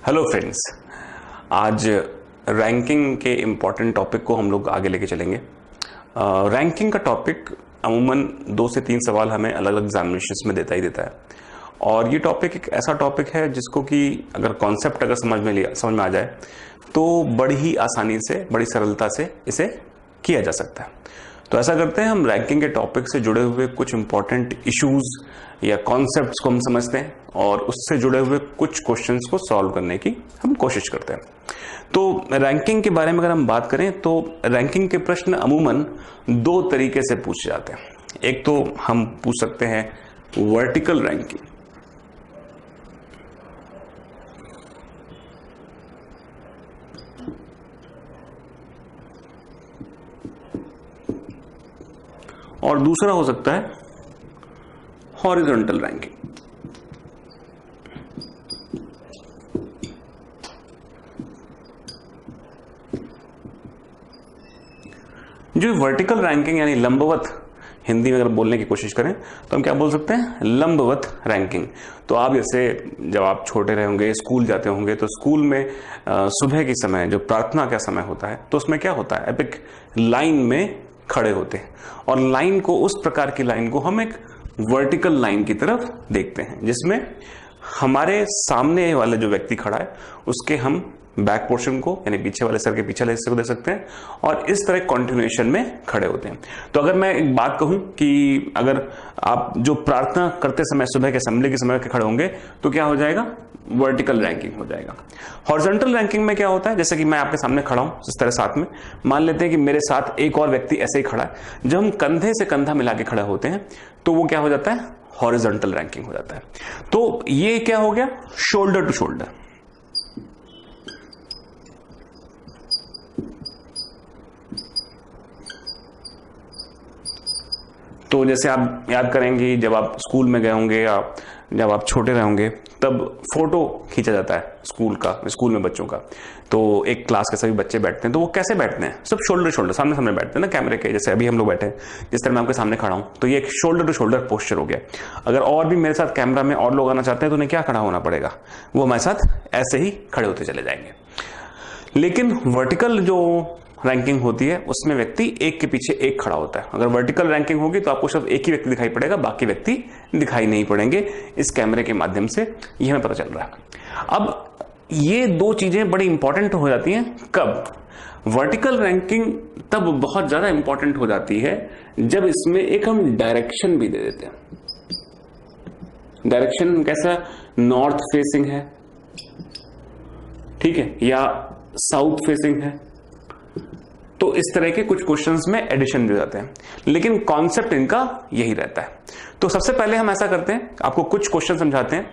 Hello friends, आज ranking के important topic को हम लोग आगे लेके चलेंगे। रैंकिंग का टॉपिक अमूमन 2 से 3 सवाल हमें अलग अलग एग्जामिनेशंस में देता ही देता है और ये टॉपिक एक ऐसा टॉपिक है जिसको कि अगर कॉन्सेप्ट अगर समझ में आ जाए तो बड़ी ही आसानी से, बड़ी सरलता से इसे किया जा सकता है। तो ऐसा करते हैं, हम रैंकिंग के टॉपिक से जुड़े हुए कुछ इंपॉर्टेंट इश्यूज या कॉन्सेप्ट्स को हम समझते हैं और उससे जुड़े हुए कुछ क्वेश्चंस को सॉल्व करने की हम कोशिश करते हैं। तो रैंकिंग के बारे में अगर हम बात करें तो रैंकिंग के प्रश्न अमूमन 2 तरीके से पूछे जाते हैं। एक तो हम पूछ सकते हैं वर्टिकल रैंकिंग, और दूसरा हो सकता है हॉरिजॉन्टल रैंकिंग। जो वर्टिकल रैंकिंग यानी लंबवत, हिंदी में अगर बोलने की कोशिश करें तो हम क्या बोल सकते हैं, लंबवत रैंकिंग। तो आप जैसे जब आप छोटे रहे होंगे, स्कूल जाते होंगे, तो स्कूल में सुबह के समय जो प्रार्थना का समय होता है तो उसमें क्या होता है, एपिक लाइन में खड़े होते हैं और लाइन को, उस प्रकार की लाइन को हम एक वर्टिकल लाइन की तरफ देखते हैं जिसमें हमारे सामने वाले जो व्यक्ति खड़ा है उसके हम बैक पोर्शन को यानी पीछे वाले सर के पीछे वाले हिस्से को देख सकते हैं और इस तरह कॉन्टिन्यूएशन में खड़े होते हैं। तो अगर मैं एक बात कहूं कि अगर आप जो प्रार्थना करते समय सुबह के असेंबली के समय के खड़े होंगे तो क्या हो जाएगा, वर्टिकल रैंकिंग हो जाएगा। हॉरिजॉन्टल रैंकिंग में क्या होता है, जैसे कि मैं आपके सामने खड़ा हूं इस तरह साथ में, मान लेते हैं कि मेरे साथ एक और व्यक्ति ऐसे ही खड़ा है, जब हम कंधे से कंधा मिला के खड़े होते हैं तो वो क्या हो जाता है, हॉरिजॉन्टल रैंकिंग हो जाता है। तो ये क्या हो गया, शोल्डर टू शोल्डर। तो जैसे आप याद करेंगे जब आप स्कूल में गए होंगे या जब आप छोटे रहे होंगे तब फोटो खींचा जाता है स्कूल में बच्चों का। तो एक क्लास के सभी बच्चे बैठते हैं तो वो कैसे बैठते हैं, सब शोल्डर शोल्डर सामने सामने बैठते हैं ना कैमरे के, जैसे अभी हम लोग बैठे हैं, जिस तरह मैं आपके सामने खड़ा हूं तो ये एक शोल्डर टू शोल्डर पोस्चर हो गया। अगर और भी मेरे साथ कैमरा में और लोग आना चाहते हैं तो उन्हें क्या खड़ा होना पड़ेगा, वो हमारे साथ ऐसे ही खड़े होते चले जाएंगे। लेकिन वर्टिकल जो रैंकिंग होती है उसमें व्यक्ति एक के पीछे एक खड़ा होता है। अगर वर्टिकल रैंकिंग होगी तो आपको सिर्फ एक ही व्यक्ति दिखाई पड़ेगा, बाकी व्यक्ति दिखाई नहीं पड़ेंगे। इस कैमरे के माध्यम से ये हमें पता चल रहा है। अब ये 2 चीजें बड़ी इंपॉर्टेंट हो जाती हैं कब, वर्टिकल रैंकिंग तब बहुत ज्यादा इंपॉर्टेंट हो जाती है जब इसमें एक हम डायरेक्शन भी दे देते हैं। डायरेक्शन कैसा, नॉर्थ फेसिंग है, ठीक है, या साउथ फेसिंग है, तो इस तरह के कुछ क्वेश्चंस में एडिशन भी हो जाते हैं, लेकिन कॉन्सेप्ट इनका यही रहता है। तो सबसे पहले हम ऐसा करते हैं, आपको कुछ क्वेश्चन समझाते हैं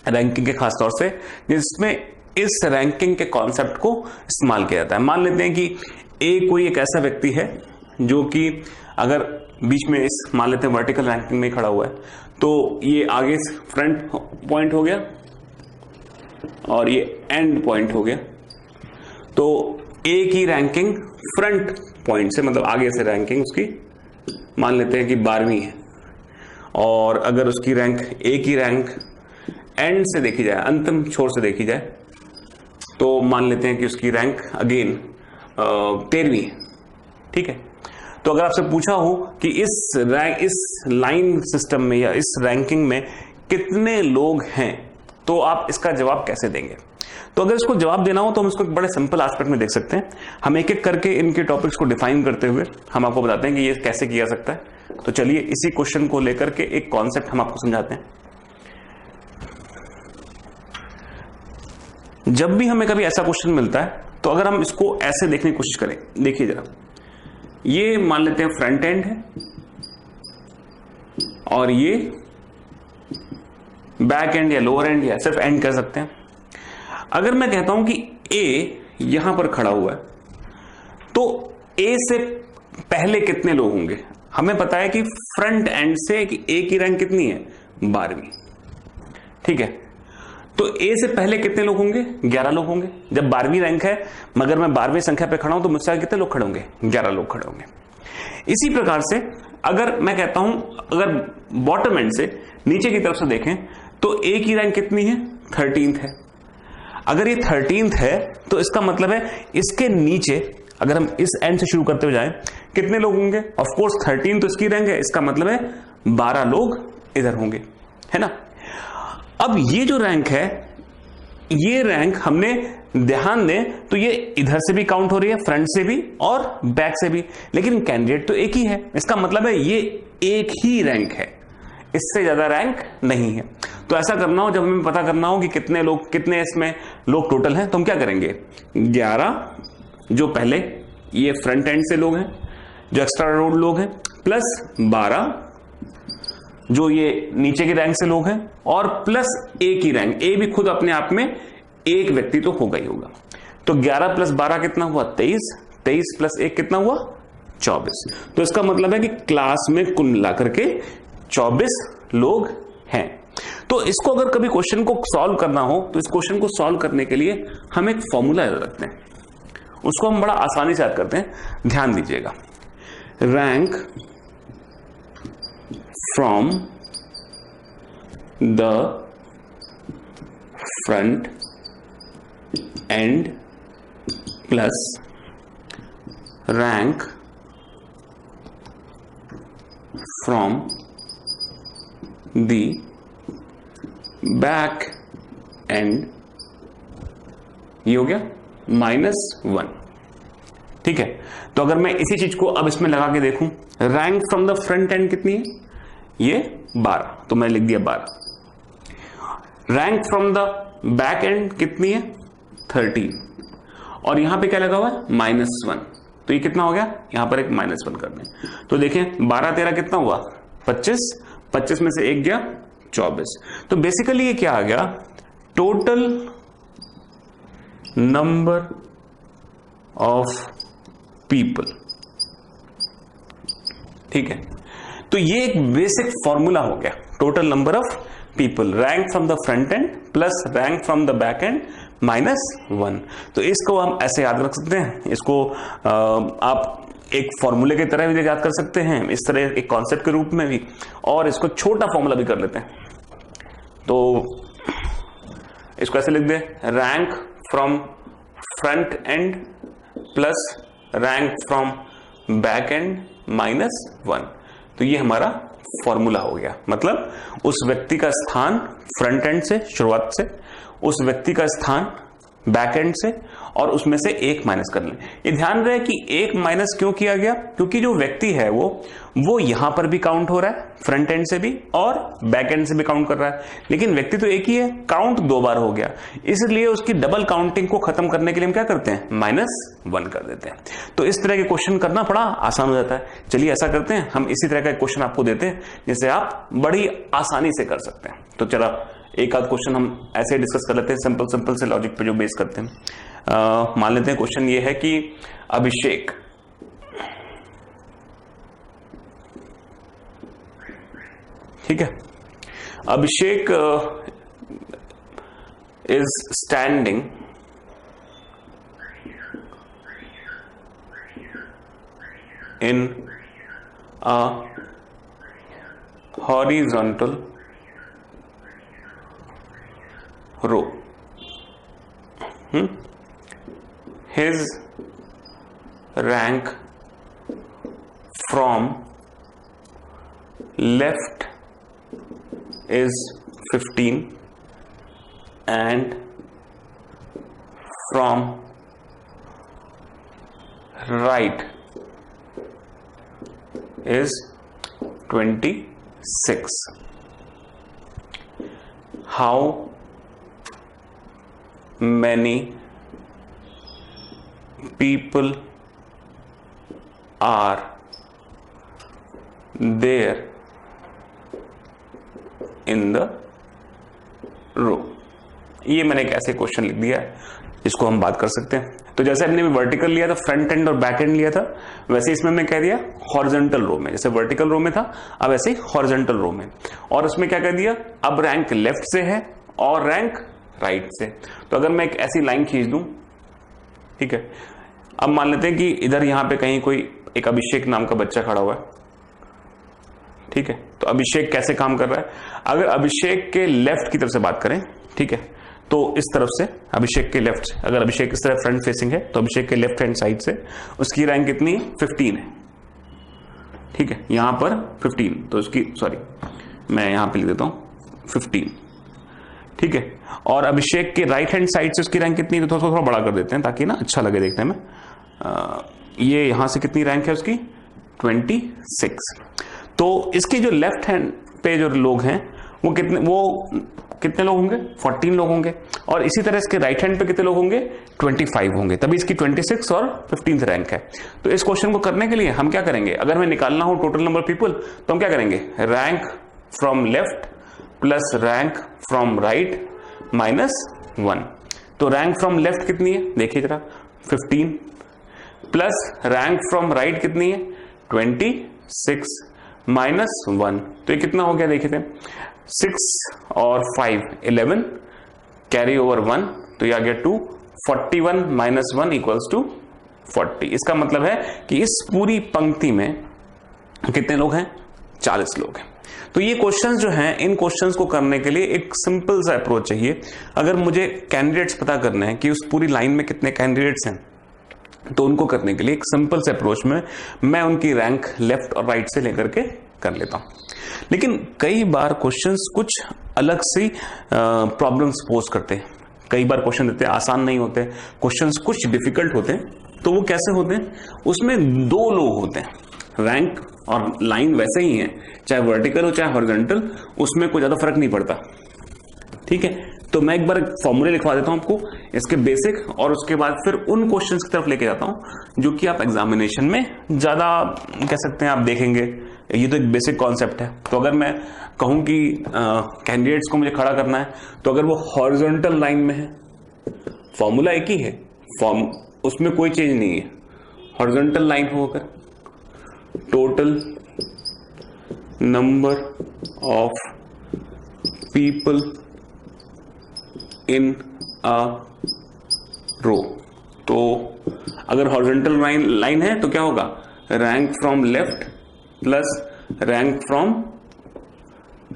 रैंकिंग के खास तौर से, जिसमें इस रैंकिंग के कॉन्सेप्ट को इस्तेमाल किया जाता है। मान लेते हैं कि ए कोई एक ऐसा व्यक्ति है जो कि अगर बीच में इस, मान लेते हैं वर्टिकल रैंकिंग में खड़ा हुआ है, तो ये आगे फ्रंट पॉइंट हो गया और ये एंड पॉइंट हो गया। तो ए की रैंकिंग फ्रंट पॉइंट से, मतलब आगे से रैंकिंग उसकी मान लेते हैं कि 12वीं है, और अगर उसकी रैंक, ए की रैंक एंड से देखी जाए, अंतिम छोर से देखी जाए, तो मान लेते हैं कि उसकी रैंक अगेन 13वीं है, ठीक है। तो अगर आपसे पूछा हो कि इस लाइन सिस्टम में या इस रैंकिंग में कितने लोग हैं तो आप इसका जवाब कैसे देंगे। तो अगर इसको जवाब देना हो तो हम इसको एक बड़े सिंपल एस्पेक्ट में देख सकते हैं। हम एक एक करके इनके टॉपिक्स को डिफाइन करते हुए हम आपको बताते हैं कि ये कैसे किया सकता है। तो चलिए इसी क्वेश्चन को लेकर के एक कॉन्सेप्ट हम आपको समझाते हैं। जब भी हमें कभी ऐसा क्वेश्चन मिलता है तो अगर हम इसको ऐसे देखने की कोशिश करें, देखिए जरा, ये मान लेते हैं फ्रंट एंड है और ये बैक एंड या लोअर एंड या सिर्फ एंड कह सकते हैं। अगर मैं कहता हूं कि ए यहां पर खड़ा हुआ है तो ए से पहले कितने लोग होंगे, हमें पता है कि फ्रंट एंड से कि ए की रैंक कितनी है, 12वीं, ठीक है। तो ए से पहले कितने लोग होंगे, 11 लोग होंगे। जब 12वीं रैंक है मगर मैं 12वीं संख्या पे खड़ा हूं तो मुझसे आगे कितने लोग खड़े होंगे, 11 लोग खड़े होंगे। इसी प्रकार से अगर मैं कहता हूं, अगर बॉटम एंड से नीचे की तरफ से देखें तो ए की रैंक कितनी है, 13th है। अगर ये 13th है तो इसका मतलब है इसके नीचे अगर हम इस एंड से शुरू करते हुए जाएं कितने लोग होंगे? ऑफ कोर्स 13 तो इसकी रैंक है, इसका मतलब है 12 लोग इधर होंगे, है ना। अब ये जो रैंक है, ये रैंक हमने ध्यान दें तो ये इधर से भी काउंट हो रही है, फ्रंट से भी और बैक से भी, लेकिन कैंडिडेट तो एक ही है, इसका मतलब है ये एक ही रैंक है, इससे ज्यादा रैंक नहीं है। तो ऐसा करना हो, जब हमें पता करना हो कि कितने लोग, कितने इसमें लोग टोटल हैं, तो हम क्या करेंगे? 11 जो पहले ये फ्रंट एंड से लोग हैं, जो एक्स्ट्रा रोड लोग हैं, प्लस 12 जो ये नीचे के रैंक से लोग हैं, और प्लस ए की रैंक, ए भी खुद अपने आप में एक व्यक्ति तो होगा ही होगा। तो 11 प्लस 12 कितना हुआ? 23, 23 प्लस 1 कितना हुआ? 24। तो इसका मतलब है कि क्लास में कुल मिलाकर के 24 लोग हैं। तो इसको अगर कभी क्वेश्चन को सॉल्व करना हो तो इस क्वेश्चन को सॉल्व करने के लिए हम एक फॉर्मूला याद रखते हैं, उसको हम बड़ा आसानी से याद करते हैं। ध्यान दीजिएगा, rank from the front end plus rank from the back and, ये हो गया -1। ठीक है, तो अगर मैं इसी चीज को अब इसमें लगा के देखूं, rank from the front end कितनी है? ये 12, तो मैं लिख दिया 12। Rank from the back and कितनी है? 13, और यहां पे क्या लगा हुआ है? -1, तो ये कितना हो गया? यहां पर एक -1 कर दें, तो देखें 12 13 कितना हुआ? 25, 25 में से 1 गया 24। तो बेसिकली ये क्या आ गया? Total number of people. ठीक है, तो ये एक बेसिक फॉर्मूला हो गया, total number of people, rank from the front end plus rank from the back end -1। तो इसको हम ऐसे याद रख सकते हैं, इसको आप एक फॉर्मूले की तरह भी याद कर सकते हैं, इस तरह एक कॉन्सेप्ट के रूप में भी, और इसको छोटा फॉर्मूला भी कर लेते हैं। तो इसको ऐसे लिख दे, rank from front end plus rank from back end -1। तो ये हमारा फॉर्मूला हो गया, मतलब उस व्यक्ति का स्थान फ्रंट एंड से शुरुआत से, उस व्यक्ति का स्थान बैक एंड से, और उसमें से 1 माइनस कर लें। ये ध्यान रहे कि 1 माइनस क्यों किया गया? क्योंकि जो व्यक्ति है वो यहां पर भी काउंट हो रहा है, फ्रंट एंड से भी और बैक एंड से भी काउंट कर रहा है, लेकिन व्यक्ति तो एक ही है, काउंट 2 बार हो गया, इसलिए उसकी डबल काउंटिंग को खत्म करने के लिए हम क्या करते हैं? -1 कर देते हैं। तो इस तरह के क्वेश्चन करना बड़ा आसान हो जाता है। चलिए ऐसा करते हैं, हम इसी तरह का क्वेश्चन आपको देते हैं जिसे आप बड़ी आसानी से कर सकते हैं। तो चला एक आध क्वेश्चन हम ऐसे डिस्कस कर लेते हैं, सिंपल से लॉजिक पे जो बेस करते हैं। मान लेते हैं क्वेश्चन ये है कि अभिषेक ठीक है, Abhishek is standing in a horizontal row. His rank from left is 15 and from right is 26. How many people are there in the row? ये मैंने एक ऐसे क्वेश्चन लिख दिया है, इसको हम बात कर सकते हैं। तो जैसे हमने वर्टिकल लिया था, फ्रंट एंड और बैक एंड लिया था, वैसे इसमें मैं कह दिया हॉरिजॉन्टल रो में, जैसे वर्टिकल रो में था अब ऐसे ही हॉरिजॉन्टल रो में, और उसमें क्या कह दिया, अब रैंक लेफ्ट से है और रैंक राइट से। तो अगर मैं एक ऐसी लाइन खींच दूं, ठीक है, अब मान लेते हैं कि इधर यहां पे कहीं कोई एक अभिषेक नाम का बच्चा खड़ा हुआ है, ठीक है, तो अभिषेक कैसे काम कर रहा है? अगर अभिषेक के लेफ्ट की तरफ से बात करें, ठीक है, तो इस तरफ से अभिषेक के लेफ्ट, अगर अभिषेक इस तरफ फ्रंट फेसिंग है तो अभिषेक के लेफ्ट हैंड साइड से उसकी रैंक कितनी 15 है। ठीक है, यहां पर 15, तो उसकी सॉरी मैं यहां पे लिख देता हूं 15। ठीक है, और अभिषेक के राइट हैंड साइड से उसकी रैंक कितनी, तो थोड़ा बड़ा कर देते हैं ताकि ना अच्छा लगे देखने में। ये यहां से कितनी रैंक है उसकी 26। तो इसके जो लेफ्ट हैंड पे जो लोग हैं वो कितने लोग होंगे 14 लोग होंगे, और इसी तरह इसके राइट हैंड पे कितने लोग होंगे 25 होंगे, तभी इसकी 26 और 15th रैंक है। तो इस क्वेश्चन को करने के लिए हम क्या करेंगे, अगर हमें निकालना हो टोटल नंबर ऑफ पीपल तो हम क्या करेंगे, rank from left plus rank from right -1। तो रैंक फ्रॉम लेफ्ट कितनी है देखिए जरा 15, प्लस रैंक फ्रॉम राइट कितनी है 26 -1, तो ये कितना हो गया देखिए थे 6 और 5 11, कैरी ओवर 1, तो ये आ गया 2, 41 -1 इक्वल्स टू 40। इसका मतलब है कि इस पूरी पंक्ति में कितने लोग हैं 40 लोग हैं। तो ये क्वेश्चंस जो हैं, इन क्वेश्चंस को करने के लिए एक सिंपल सा अप्रोच चाहिए। अगर मुझे कैंडिडेट्स पता करने हैं कि उस पूरी लाइन में कितने कैंडिडेट्स हैं, तो उनको करने के लिए एक सिंपल से अप्रोच में मैं उनकी रैंक लेफ्ट और राइट से लेकर के कर लेता हूं। लेकिन कई बार क्वेश्चंस कुछ अलग सी प्रॉब्लम्स पोज करते हैं, कई बार क्वेश्चन देते हैं आसान नहीं होते, क्वेश्चंस कुछ डिफिकल्ट होते हैं। तो वो कैसे होते हैं, उसमें 2 लोग होते हैं, रैंक और लाइन वैसे ही है, चाहे वर्टिकल हो चाहे हॉरिजॉन्टल, उसमें कोई ज्यादा फर्क नहीं पड़ता। ठीक है, तो मैं एक बार फॉर्मूले लिखवा देता हूं आपको इसके बेसिक, और उसके बाद फिर उन क्वेश्चंस की तरफ लेके जाता हूं जो कि आप एग्जामिनेशन में ज्यादा कह सकते हैं आप देखेंगे। ये तो एक बेसिक कॉन्सेप्ट है। तो अगर मैं कहूं कि कैंडिडेट्स को मुझे खड़ा करना है, तो अगर वो हॉरिजॉन्टल लाइन में है, फॉर्मूला एक ही है, उसमें कोई चेंज नहीं है। हॉरिजॉन्टल लाइन हो अगर, total number of people in a row, तो अगर हॉरिजॉन्टल लाइन है तो क्या होगा, rank from left plus rank from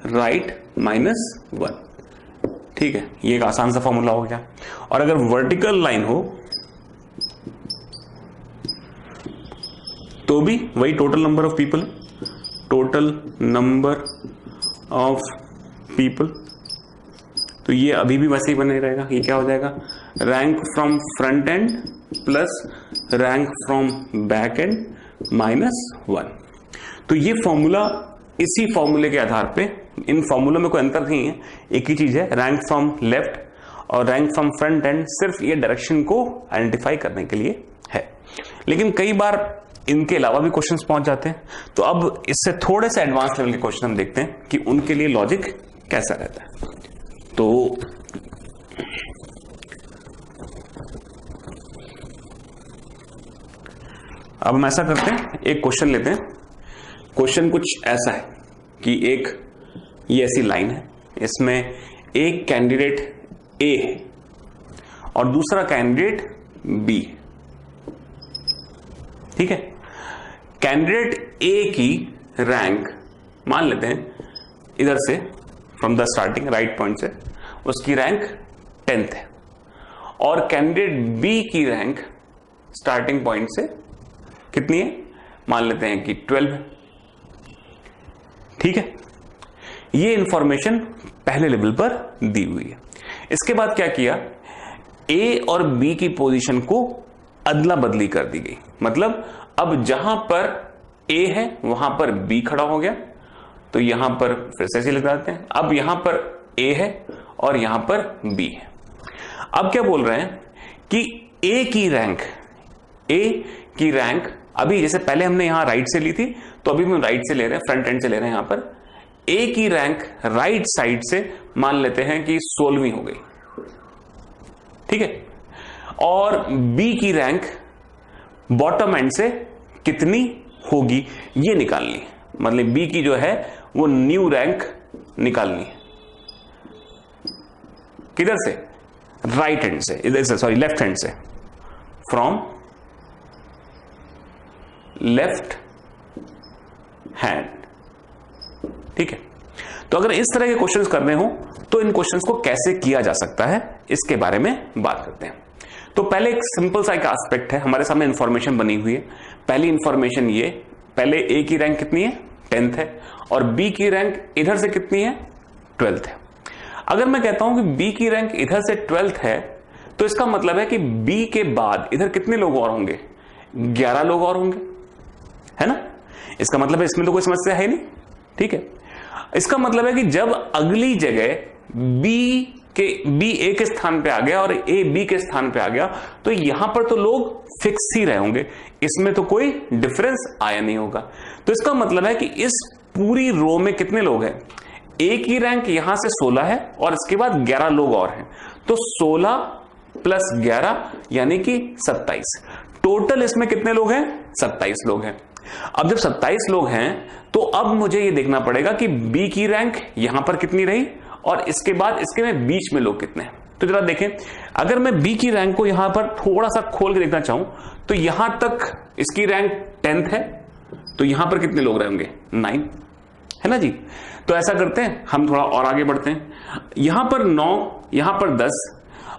right -1। ठीक है, ये एक आसान सा फॉर्मूला हो गया। और अगर वर्टिकल लाइन हो तो भी वही total number of people, total number of people, तो ये अभी भी वैसे ही बने रहेगा। ये क्या हो जाएगा, rank from front end plus rank from back end -1। तो ये फॉर्मूला, इसी फॉर्मूले के आधार पे, इन फॉर्मूलों में कोई अंतर नहीं है, एक ही चीज है, रैंक फ्रॉम लेफ्ट और रैंक फ्रॉम फ्रंट एंड, सिर्फ ये डायरेक्शन को आइडेंटिफाई करने के लिए है। लेकिन कई बार इनके अलावा भी क्वेश्चंस पहुंच जाते हैं। तो अब इससे थोड़े से एडवांस लेवल के क्वेश्चन हम देखते हैं कि उनके लिए लॉजिक कैसा रहता है। तो अब हम ऐसा करते हैं, एक क्वेश्चन लेते हैं। क्वेश्चन कुछ ऐसा है कि एक ये ऐसी लाइन है, इसमें एक कैंडिडेट ए है और दूसरा कैंडिडेट बी। ठीक है, कैंडिडेट ए की रैंक मान लेते हैं इधर से from the starting right point से, उसकी रैंक 10th है, और कैंडिडेट बी की रैंक स्टार्टिंग पॉइंट से कितनी है, मान लेते हैं कि 12 है। ठीक है, ये इंफॉर्मेशन पहले लेवल पर दी हुई है। इसके बाद क्या किया, ए और बी की पोजीशन को अदला बदली कर दी गई। मतलब अब जहां पर ए है वहां पर बी खड़ा हो गया, तो यहां पर फिर से ऐसे लगा देते हैं, अब यहां पर ए है और यहां पर बी है। अब क्या बोल रहे हैं कि ए की रैंक अभी, जैसे पहले हमने यहां राइट से ली थी, तो अभी हम राइट से ले रहे हैं, फ्रंट एंड से ले रहे हैं। यहां पर ए की रैंक राइट साइड से मान लेते हैं कि 16वीं हो गई। ठीक है, और बी की रैंक बॉटम एंड से कितनी होगी ये निकालनी है। मतलब बी की जो है वो न्यू रैंक निकालनी है, किधर से, राइट हैंड से, इधर से, सॉरी लेफ्ट हैंड से, फ्रॉम लेफ्ट हैंड। ठीक है, तो अगर इस तरह के क्वेश्चंस करने हो तो इन क्वेश्चंस को कैसे किया जा सकता है इसके बारे में बात करते हैं। तो पहले एक सिंपल सा एक एस्पेक्ट है, हमारे सामने इंफॉर्मेशन बनी हुई है। पहली इंफॉर्मेशन ये, पहले ए की रैंक कितनी है 10th है और बी की रैंक इधर से कितनी है 12th है। अगर मैं कहता हूं कि बी की रैंक इधर से 12th है तो इसका मतलब है कि बी के बाद इधर कितने लोग और होंगे 11 लोग और होंगे, है ना। इसका मतलब है इसमें तो कोई समस्या है नहीं, ठीक है। इसका मतलब है कि जब अगली जगह बी ए के स्थान पे आ गया और ए बी के स्थान पे आ गया तो यहां पर तो लोग फिक्स ही रहे होंगे, इसमें तो कोई डिफरेंस आया नहीं होगा। तो इसका मतलब है कि इस पूरी रो में कितने लोग हैं, ए की रैंक यहां से 16 है और इसके बाद 11 लोग और हैं, तो 16 प्लस 11 यानी कि 27। टोटल इसमें कितने लोग हैं 27 लोग हैं। अब जब 27 लोग हैं तो अब मुझे यह देखना पड़ेगा कि बी की रैंक यहां पर कितनी रही और इसके बाद इसके में बीच में लोग कितने हैं। तो जरा देखें, अगर मैं बी की रैंक को यहां पर थोड़ा सा खोल के देखना चाहूं तो यहां तक इसकी रैंक 10th है, तो यहां पर कितने लोग रहेंगे 9, है ना जी। तो ऐसा करते हैं, हम थोड़ा और आगे बढ़ते हैं। यहां पर 9, यहां पर 10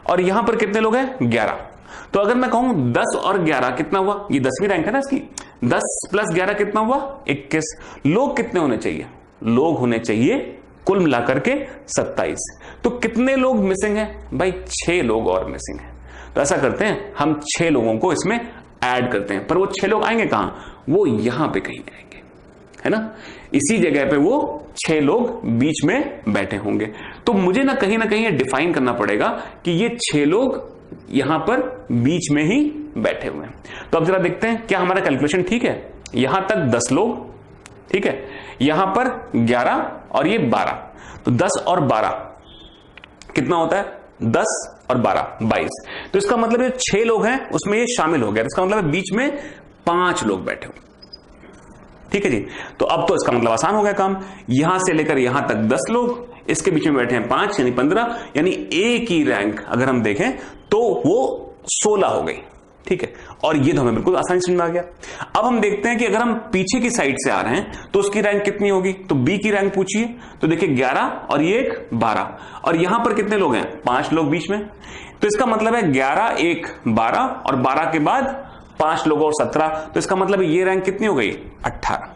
और यहां पर कितने लोग हैं 11। तो अगर मैं कहूं 10 और 11 कितना हुआ, ये 10वीं रैंक है ना इसकी, 10 प्लस 11 कितना हुआ 21। लोग कितने होने चाहिए, लोग होने चाहिए कुल मिलाकर के 27। तो कितने लोग मिसिंग हैं भाई, 6 लोग और मिसिंग हैं। तो ऐसा करते हैं, हम 6 लोगों को इसमें ऐड करते हैं, पर वो 6 लोग आएंगे कहां, वो यहां पे कहीं आएंगे, है ना। इसी जगह पे वो 6 लोग बीच में बैठे होंगे। तो मुझे ना कहीं डिफाइन करना पड़ेगा कि ये 6 लोग यहां पर बीच में ही बैठे हुए हैं। तो अब जरा देखते हैं क्या हमारा कैलकुलेशन ठीक है। यहां तक 10 लोग, ठीक है, यहां पर 11 और ये 12, तो 10 और 12 कितना होता है 10 और 12 22। तो इसका मतलब ये 6 लोग हैं उसमें ये शामिल हो गया, इसका मतलब है बीच में 5 लोग बैठे हुए, ठीक है जी। तो अब तो इसका मतलब आसान हो गया काम, यहां से लेकर यहां तक 10 लोग, इसके बीच में बैठे हैं 5 यानी 15, यानी ए की रैंक अगर हम देखें तो वो 16 हो गई, ठीक है। और ये तो हमें बिल्कुल आसानी समझ में आ गया। अब हम देखते हैं कि अगर हम पीछे की साइड से आ रहे हैं तो उसकी रैंक कितनी होगी। तो बी की रैंक पूछिए, तो देखिए 11 और ये एक 12 और यहां पर कितने लोग हैं 5 लोग बीच में। तो इसका मतलब है 11 1 12 और 12 के बाद 5 लोग और 17, तो इसका मतलब ये रैंक कितनी हो गई 18,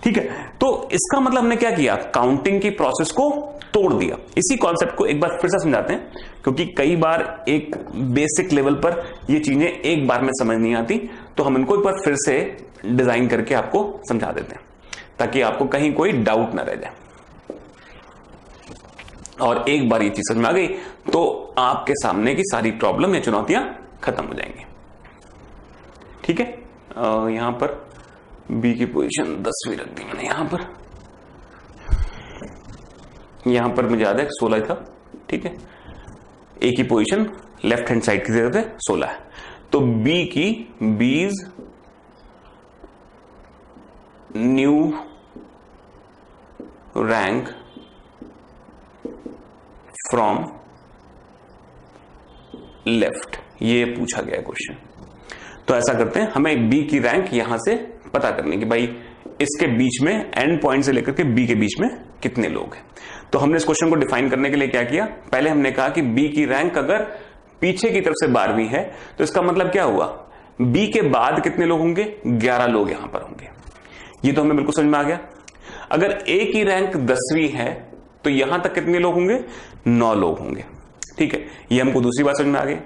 ठीक है। तो इसका मतलब हमने क्या किया, काउंटिंग की प्रोसेस को तोड़ दिया। इसी कॉन्सेप्ट को एक बार फिर से समझाते हैं, क्योंकि कई बार एक बेसिक लेवल पर ये चीजें एक बार में समझ नहीं आती, तो हम इनको एक बार फिर से डिजाइन करके आपको समझा देते हैं ताकि आपको कहीं कोई डाउट ना रह जाए। और एक बार ये चीज समझ में आ गई तो आपके सामने की सारी प्रॉब्लम या चुनौतियां खत्म हो जाएंगी, ठीक है। यहां पर बी की पोजीशन 10वीं रख दी मैंने, यहां पर मुझे याद है 16 था, ठीक है। ए की पोजीशन लेफ्ट हैंड साइड की जगह पे 16 है, तो बी की बीज न्यू रैंक फ्रॉम लेफ्ट, ये पूछा गया क्वेश्चन। तो ऐसा करते हैं, हमें बी की रैंक यहां से पता करनी कि भाई इसके बीच में एंड पॉइंट से लेकर के बी के बीच में कितने लोग हैं। तो हमने इस क्वेश्चन को डिफाइन करने के लिए क्या किया, पहले हमने कहा कि बी की रैंक अगर पीछे की तरफ से 12वीं है तो इसका मतलब क्या हुआ, बी के बाद कितने लोग होंगे 11 लोग यहां पर होंगे। ये तो हमें बिल्कुल समझ में आ गया। अगर ए की रैंक 10वीं है तो यहां तक कितने लोग होंगे 9 लोग होंगे, ठीक है। ये हमको दूसरी बात समझ में आ गई।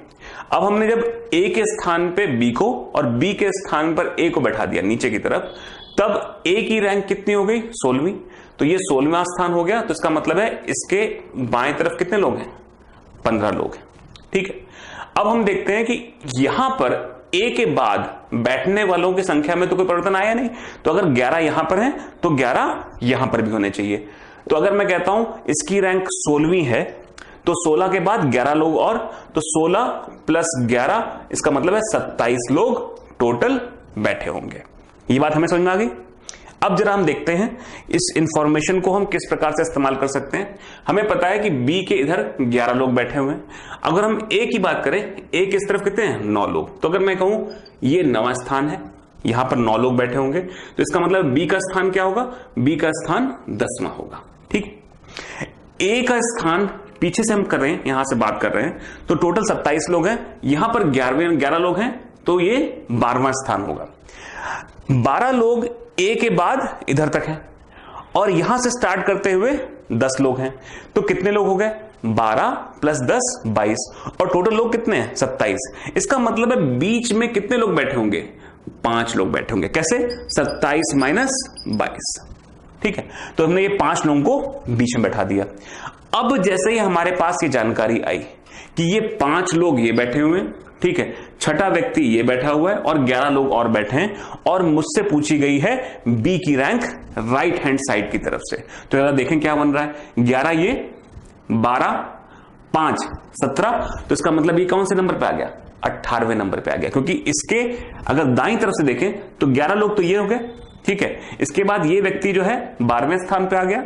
अब हमने जब ए के स्थान पे बी को और बी के स्थान पर ए को बैठा दिया नीचे की तरफ, तब ए की रैंक कितनी हो गई 16वीं, तो ये 16वां स्थान हो गया। तो इसका मतलब है इसके बाएं तरफ कितने लोग हैं 15 लोग हैं, ठीक है। अब हम देखते हैं कि यहां पर ए के बाद बैठने वालों की संख्या में तो कोई परिवर्तन आया नहीं, तो अगर 11 यहां पर है तो 11 यहां पर भी होने चाहिए। तो अगर मैं कहता हूं इसकी रैंक 16वीं है तो 16 के बाद 11 लोग और, तो 16 प्लस 11 इसका मतलब है 27 लोग टोटल बैठे होंगे। ये बात हमें समझ में आ गई। अब जरा हम देखते हैं इस इंफॉर्मेशन को हम किस प्रकार से इस्तेमाल कर सकते हैं। हमें पता है कि बी के इधर 11 लोग बैठे हुए हैं। अगर हम ए की बात करें, ए की इस तरफ कितने हैं 9 लोग, तो अगर मैं कहूं ये 9वां स्थान है, यहां पर 9 लोग बैठे होंगे, तो इसका मतलब बी का स्थान क्या होगा, बी का स्थान 10वां होगा, ठीक। ए का स्थान पीछे से हम कर रहे हैं, यहां से बात कर रहे हैं, तो टोटल 27 लोग हैं, यहां पर 11 लोग हैं, तो ये 12वां स्थान होगा। 12 लोग ए के बाद इधर तक हैं और यहां से स्टार्ट करते हुए 10 लोग हैं, तो कितने लोग हो गए? 12 प्लस 10 22, और टोटल लोग कितने हैं? 27। इसका मतलब है बीच में कितने लोग बैठे होंगे? 5 लोग बैठे होंगे। कैसे? 27 माइनस 22। ठीक है, तो हमने ये 5 लोगों को बीच में बैठा दिया। अब जैसे ही हमारे पास ये जानकारी आई कि ये 5 लोग ये बैठे हुए हैं, ठीक है, छठा व्यक्ति ये बैठा हुआ है और 11 लोग और बैठे हैं, और मुझसे पूछी गई है बी की रैंक राइट हैंड साइड की तरफ से, तो जरा देखें क्या बन रहा है। 11 ये, 12 5 17, तो इसका मतलब ये कौन से नंबर पे आ गया? 18वें नंबर पे आ गया, क्योंकि इसके अगर दाईं तरफ से देखें तो 11 लोग तो ये हो गए, ठीक है, इसके बाद ये व्यक्ति जो है 12वें स्थान पे आ गया,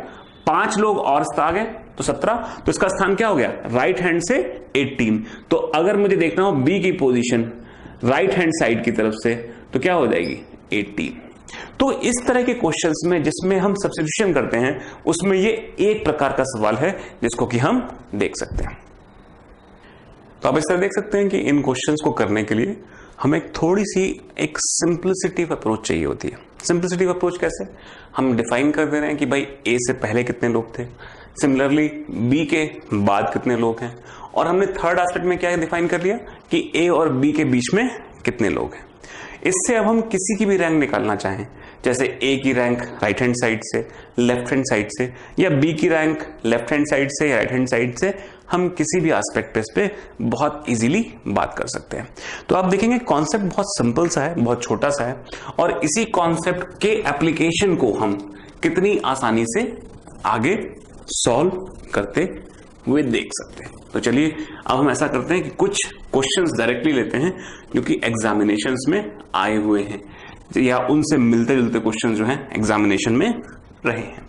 5 लोग और आ गए तो 17, तो इसका स्थान क्या हो गया? राइट हैंड से 18। तो अगर मुझे देखना हो बी की पोजीशन राइट हैंड साइड की तरफ से, तो क्या हो जाएगी? 18। तो इस तरह के क्वेश्चंस में जिसमें हम सब्स्टिट्यूशन करते हैं, उसमें ये एक प्रकार का सवाल है जिसको कि हम देख सकते हैं। तो आप इस तरह देख सकते हैं कि इन क्वेश्चंस को करने के लिए हमें थोड़ी सी एक सिंप्लिसिटी अप्रोच चाहिए होती है। सिंप्लिसिटी अप्रोच कैसे? हम डिफाइन कर दे रहे हैं कि भाई ए से पहले कितने लोग थे, सिमिलरली बी के बाद कितने लोग हैं, और हमने थर्ड एस्पेक्ट में क्या डिफाइन कर लिया कि ए और बी के बीच में कितने लोग हैं। इससे अब हम किसी की भी रैंक निकालना चाहें, जैसे ए की रैंक राइट हैंड साइड से, लेफ्ट हैंड साइड से, या बी की रैंक लेफ्ट हैंड साइड से या राइट हैंड साइड से, हम किसी भी एस्पेक्ट पे बहुत इजीली बात कर सकते हैं। तो आप देखेंगे कॉन्सेप्ट बहुत सिंपल सा है, बहुत छोटा सा है, और इसी कॉन्सेप्ट के एप्लीकेशन को हम कितनी आसानी से आगे सॉल्व करते हुए देख सकते हैं। तो चलिए अब हम ऐसा करते हैं कि कुछ क्वेश्चंस डायरेक्टली लेते हैं जो कि एग्जामिनेशंस में आए हुए हैं या उनसे मिलते जुलते क्वेश्चन जो हैं एग्जामिनेशन में रहे हैं।